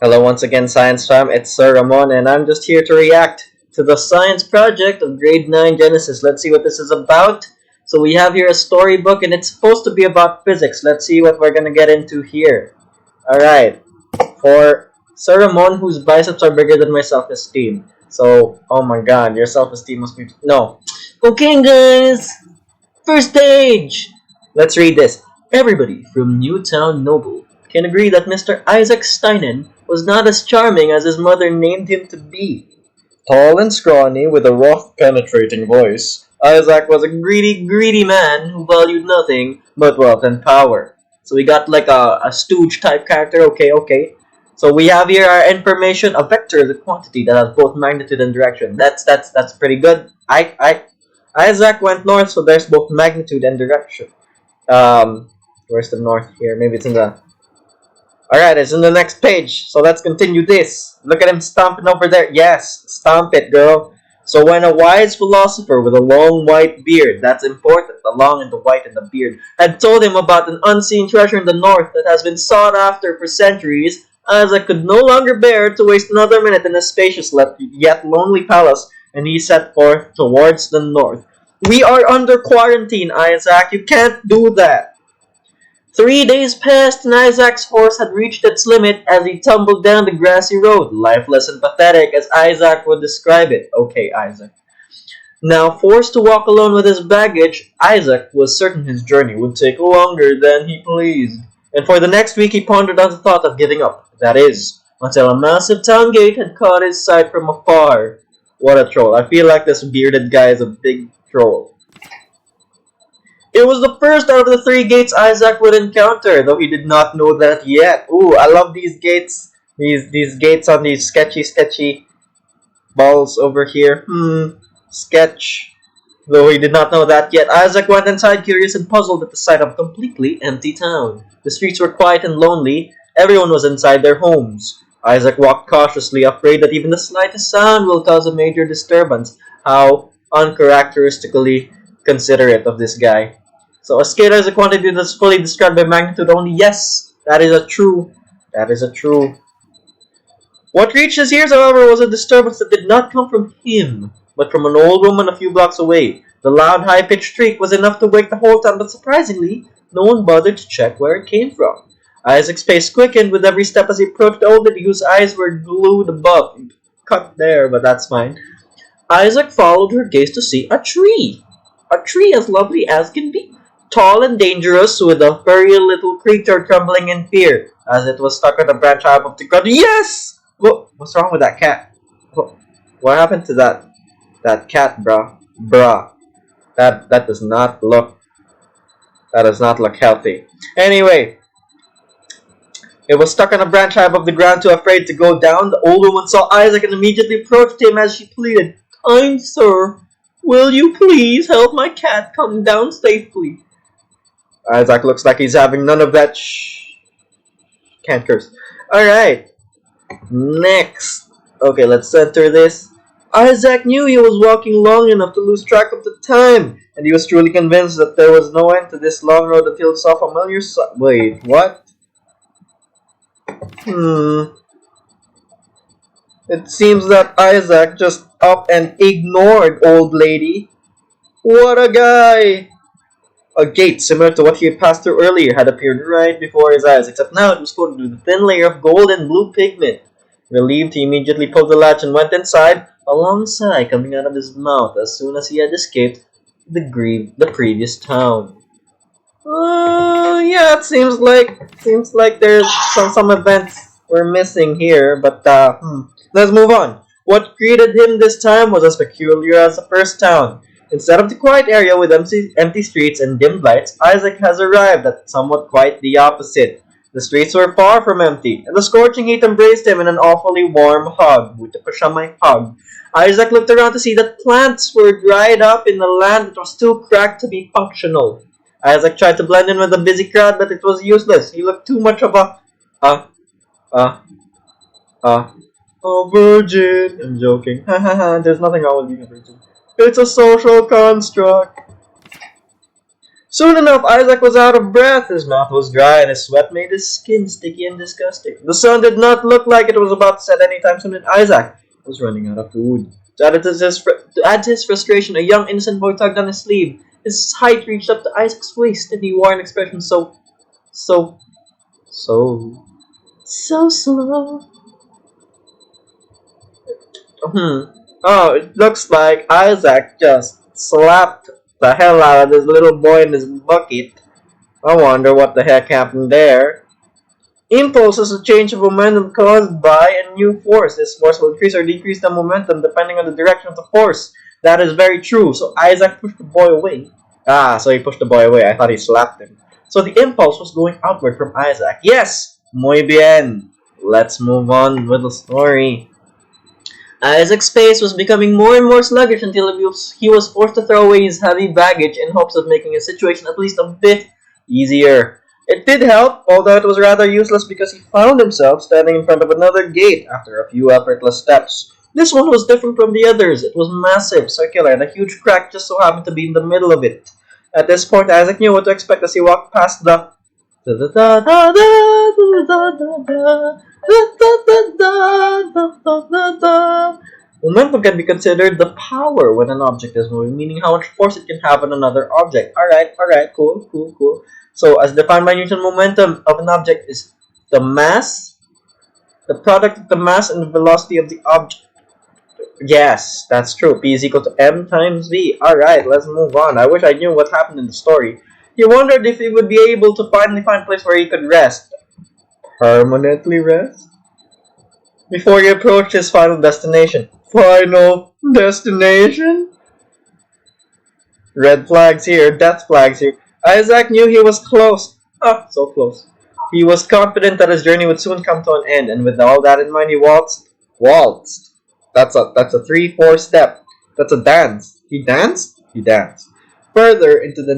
Hello once again, Science Fam. It's Sir Ramon, and I'm just here to react to the science project of Grade 9 Genesis. Let's see what this is about. So we have here a storybook, and it's supposed to be about physics. Let's see what we're gonna get into here. Alright, for Sir Ramon, whose biceps are bigger than my self-esteem. So, oh my god, your self-esteem must be... No. Okay, guys! First stage! Let's read this. Everybody from Newtown Noble can agree that Mr. Isaac Steinen was not as charming as his mother named him to be. Tall and scrawny, with a rough, penetrating voice, Isaac was a greedy man who valued nothing but wealth and power. So we got like a stooge type character. Okay. So we have here our information. A vector is a quantity that has both magnitude and direction. That's pretty good. Isaac went north, so there's both magnitude and direction. Where's the north here? Maybe it's in the... Alright, it's in the next page. So let's continue this. Look at him stomping over there. Yes, stomp it, girl. So when a wise philosopher with a long white beard, that's important, the long and the white and the beard, had told him about an unseen treasure in the north that has been sought after for centuries, Isaac could no longer bear to waste another minute in a spacious yet lonely palace, and he set forth towards the north. We are under quarantine, Isaac. You can't do that. 3 days passed, and Isaac's horse had reached its limit as he tumbled down the grassy road, lifeless and pathetic as Isaac would describe it. Okay, Isaac. Now forced to walk alone with his baggage, Isaac was certain his journey would take longer than he pleased. And for the next week he pondered on the thought of giving up. That is, until a massive town gate had caught his sight from afar. What a troll. I feel like this bearded guy is a big troll. It was the first out of the 3 gates Isaac would encounter, though he did not know that yet. Ooh, I love these gates. These gates on these sketchy balls over here. Sketch. Though he did not know that yet, Isaac went inside curious and puzzled at the sight of a completely empty town. The streets were quiet and lonely. Everyone was inside their homes. Isaac walked cautiously, afraid that even the slightest sound will cause a major disturbance. How uncharacteristically considerate of this guy. So a scalar is a quantity that's fully described by magnitude only. Yes, that is a true. What reached his ears, however, was a disturbance that did not come from him, but from an old woman a few blocks away. The loud, high-pitched shriek was enough to wake the whole town, but surprisingly, no one bothered to check where it came from. Isaac's pace quickened with every step as he approached the old lady whose eyes were glued above. Cut there, but that's fine. Isaac followed her gaze to see a tree. A tree as lovely as can be. Tall and dangerous, with a furry little creature trembling in fear, as it was stuck on a branch high above the ground. Yes! What's wrong with that cat? What happened to that cat, bruh? That does not look healthy. Anyway, it was stuck on a branch high above the ground, too afraid to go down. The old woman saw Isaac and immediately approached him as she pleaded, "Kind sir, will you please help my cat come down safely?" Isaac looks like he's having none of that Can't curse. Alright. Next. Okay, let's enter this. Isaac knew he was walking long enough to lose track of the time, and he was truly convinced that there was no end to this long road until he saw familiar Wait, what? It seems that Isaac just up and ignored old lady. What a guy! A gate similar to what he had passed through earlier had appeared right before his eyes, except now it was coated with a thin layer of gold and blue pigment. Relieved, he immediately pulled the latch and went inside, a long sigh coming out of his mouth as soon as he had escaped the previous town. Yeah, it seems like there's some events we're missing here, but let's move on. What greeted him this time was as peculiar as the first town. Instead of the quiet area with empty streets and dim lights, Isaac has arrived at somewhat quite the opposite. The streets were far from empty, and the scorching heat embraced him in an awfully warm hug. With the push on my hug, Isaac looked around to see that plants were dried up in a land that was too cracked to be functional. Isaac tried to blend in with the busy crowd, but it was useless. He looked too much of a virgin. I'm joking. There's nothing wrong with being a virgin. It's a social construct. Soon enough, Isaac was out of breath. His mouth was dry, and his sweat made his skin sticky and disgusting. The sun did not look like it was about to set anytime soon, and Isaac was running out of food. To add to his frustration, a young innocent boy tugged on his sleeve. His height reached up to Isaac's waist, and he wore an expression so, so, so slow. Oh, it looks like Isaac just slapped the hell out of this little boy in his bucket. I wonder what the heck happened there. Impulse is a change of momentum caused by a new force. This force will increase or decrease the momentum depending on the direction of the force. That is very true. So Isaac pushed the boy away. So he pushed the boy away. I thought he slapped him. So the impulse was going outward from Isaac. Yes! Muy bien. Let's move on with the story. Isaac's pace was becoming more and more sluggish until he was forced to throw away his heavy baggage in hopes of making his situation at least a bit easier. It did help, although it was rather useless because he found himself standing in front of another gate after a few effortless steps. This one was different from the others. It was massive, circular, and a huge crack just so happened to be in the middle of it. At this point, Isaac knew what to expect as he walked past the momentum can be considered the power when an object is moving, meaning how much force it can have on another object. Alright, cool. So, as defined by Newton, momentum of an object is the mass, the product of the mass and the velocity of the object. Yes, that's true. P is equal to m times v. Alright, let's move on. I wish I knew what happened in the story. He wondered if he would be able to finally find a place where he could rest. Permanently rest? Before he approached his final destination. Final destination? Red flags here, death flags here. Isaac knew he was close. So close. He was confident that his journey would soon come to an end, and with all that in mind, he waltzed. That's a 3-4 step. That's a dance. He danced? He danced. Further into the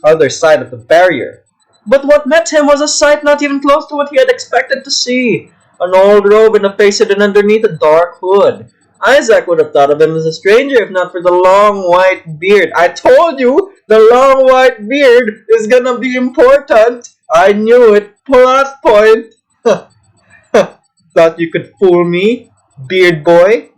other side of the barrier. But what met him was a sight not even close to what he had expected to see. An old robe and a face hidden underneath a dark hood. Isaac would have thought of him as a stranger if not for the long white beard. I told you, the long white beard is gonna be important. I knew it. Plot point. Thought you could fool me, beard boy?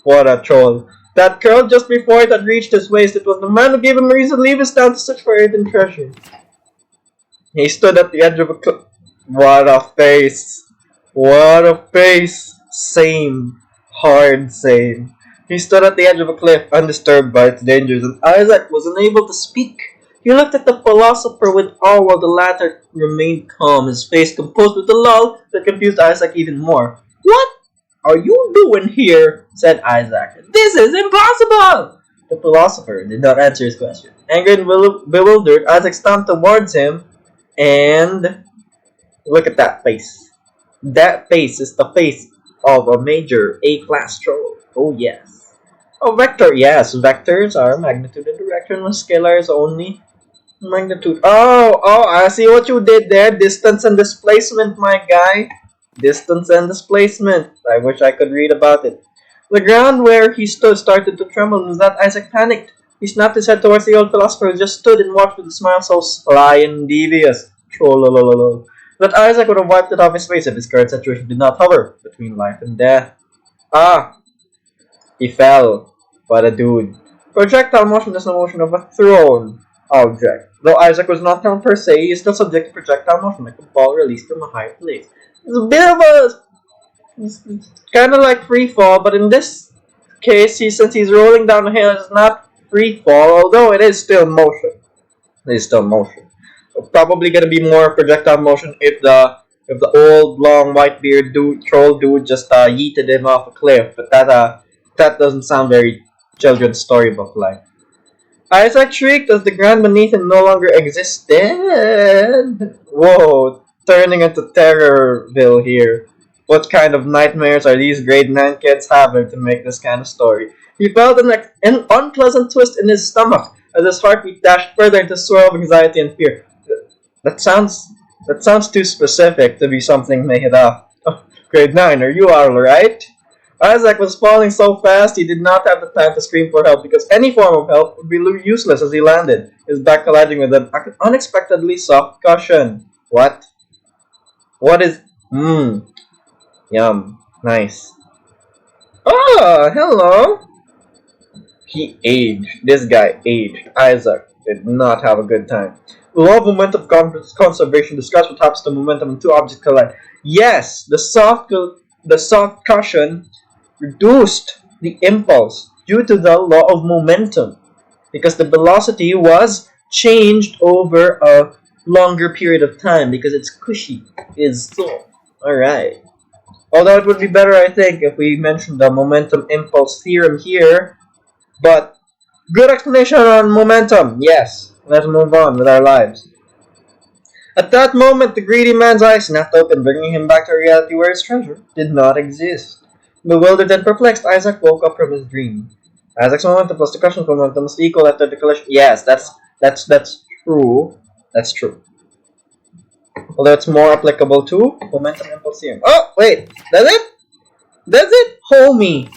What a troll. That curl just before it had reached his waist, it was the man who gave him a reason to leave his town to search for hidden treasure. He stood at the edge of a cliff. What a face. What a face. Same. Hard same. He stood at the edge of a cliff, undisturbed by its dangers, and Isaac was unable to speak. He looked at the philosopher with awe while the latter remained calm, his face composed with a lull that confused Isaac even more. What are you doing here? Said Isaac. This is impossible! The philosopher did not answer his question. Angry and bewildered, Isaac stomped towards him, and look at that face. That face is the face of a major A-class troll. Oh yes. Oh, vector. Yes, vectors are magnitude and direction with scalars only. Magnitude. Oh, I see what you did there. Distance and displacement, my guy. Distance and displacement. I wish I could read about it. The ground where he stood started to tremble, and with that Isaac panicked. He snapped his head towards the old philosopher who just stood and watched with a smile so sly and devious. Trollolololo. But Isaac would have wiped it off his face if his current situation did not hover between life and death. He fell. What a dude. Projectile motion is the motion of a thrown object. Though Isaac was not thrown per se, he is still subject to projectile motion like a ball released from a high place. It's a bit of a... kind of like free fall, but in this case, since he's rolling down a hill, it's not free fall, although it is still motion. It is still motion. So probably gonna be more projectile motion if the old long white beard troll dude just yeeted him off a cliff, but that doesn't sound very children's storybook like. Isaac shrieked as the ground beneath him no longer existed. Whoa, turning into Terrorville here. What kind of nightmares are these grade 9 kids having to make this kind of story? He felt an unpleasant twist in his stomach as his heartbeat dashed further into a swirl of anxiety and fear. That sounds too specific to be something made up. Oh, grade 9, are you alright? Isaac was falling so fast he did not have the time to scream for help because any form of help would be useless as he landed, his back colliding with an unexpectedly soft cushion. What? What is... Mmm. Yum. Nice. Oh, hello. He aged. This guy aged. Isaac did not have a good time. The law of momentum conservation describes what happens to momentum when two objects collide. Yes, the soft cushion reduced the impulse due to the law of momentum because the velocity was changed over a longer period of time because it's cushy. Is so. Alright. Although it would be better, I think, if we mentioned the momentum impulse theorem here. But good explanation on momentum. Yes. Let's move on with our lives. At that moment, the greedy man's eyes snapped open, bringing him back to reality where his treasure did not exist. Bewildered and perplexed, Isaac woke up from his dream. Isaac's momentum plus the cushion's momentum must equal after the collision. Yes, that's true. That's true. Although it's more applicable to momentum impulse theorem. Oh, wait. That's it? That's it? Homie,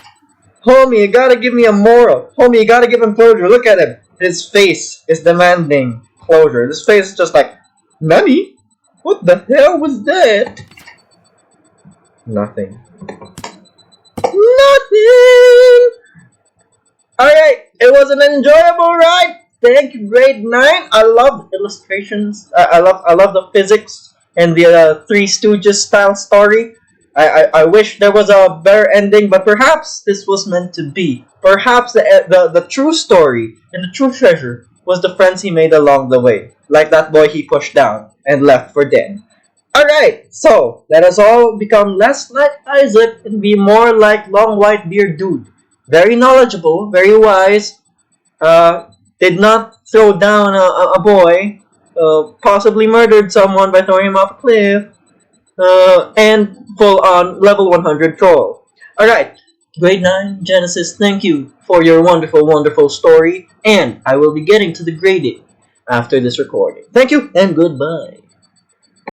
you gotta give me a moral. Homie, you gotta give him closure. Look at him. His face is demanding closure. His face is just like, Nani? What the hell was that? Nothing. Nothing! Alright, it was an enjoyable ride. Thank you, grade 9. I love illustrations. I love the physics and the Three Stooges style story. I wish there was a better ending, but perhaps this was meant to be. Perhaps the true story and the true treasure was the friends he made along the way, like that boy he pushed down and left for dead. Alright, so let us all become less like Isaac and be more like Long White Beard Dude. Very knowledgeable, very wise, did not throw down a boy, possibly murdered someone by throwing him off a cliff, and full on level 100 troll. Alright, grade 9 Genesis, thank you for your wonderful, wonderful story, and I will be getting to the grading after this recording. Thank you, and goodbye.